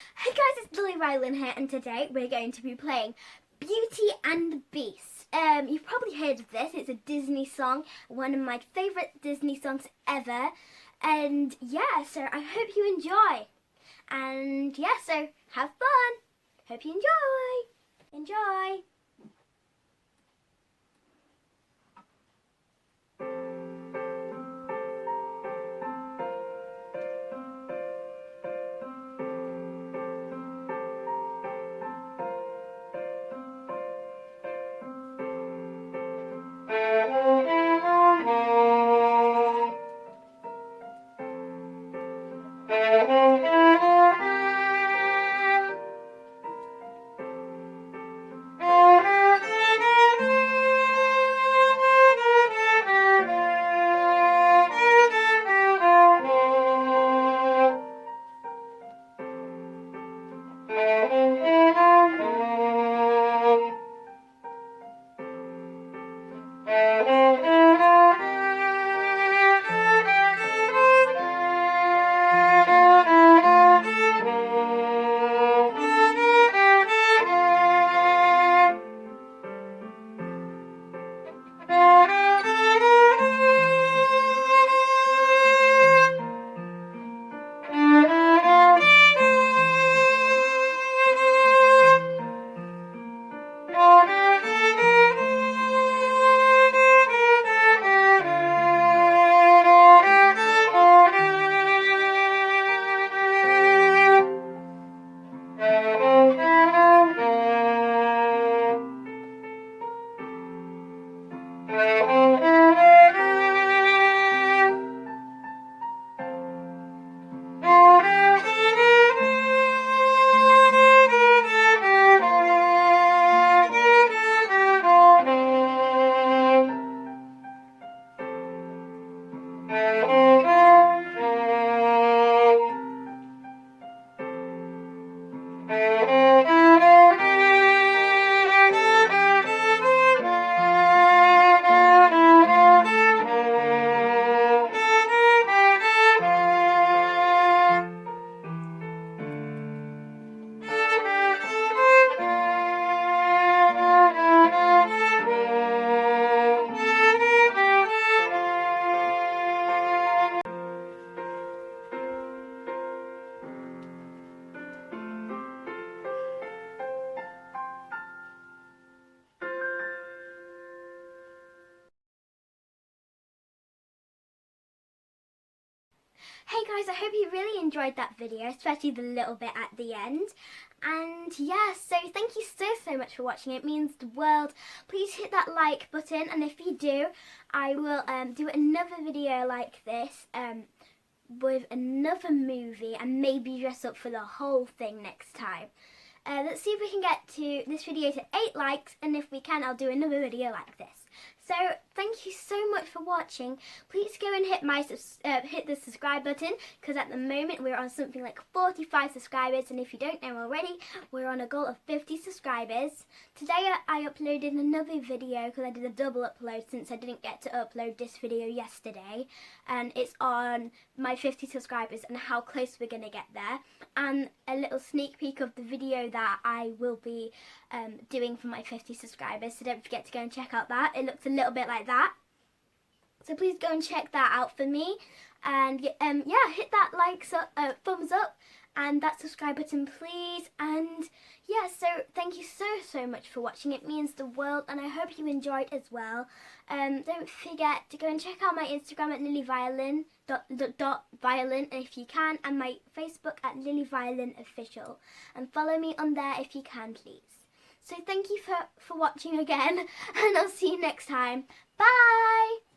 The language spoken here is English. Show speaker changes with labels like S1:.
S1: Hey guys, it's Lily Violin here, and today we're going to be playing Beauty and the Beast. You've probably heard of this. It's a Disney song, one of my favourite Disney songs ever. And yeah, so I hope you enjoy. And yeah, so have fun. Hope you enjoy. Enjoy. Hey guys, I hope you really enjoyed that video, especially the little bit at the end. And yeah, so thank you so much for watching. It means the world. Please hit that like button, and if you do, I will do another video like this with another movie, and maybe dress up for the whole thing next time. Let's see if we can get to this video to 8 likes, and if we can, I'll do another video like this. So thank you so much for watching. Please go and hit the subscribe button, because at the moment we're on something like 45 subscribers, and if you don't know already, we're on a goal of 50 subscribers. Today I uploaded another video because I did a double upload since I didn't get to upload this video yesterday, and it's on my 50 subscribers and how close we're going to get there, and a little sneak peek of the video that I will be doing for my 50 subscribers, so don't forget to go and check out that. It looks a little bit like that, so please go and check that out for me. And yeah, hit that thumbs up and that subscribe button please. And yeah, so thank you so much for watching. It means the world, and I hope you enjoyed as well. Don't forget to go and check out my Instagram at lilyviolin violin if you can, and my Facebook at lilyviolinofficial, and follow me on there if you can please. So thank you for watching again, and I'll see you next time. Bye!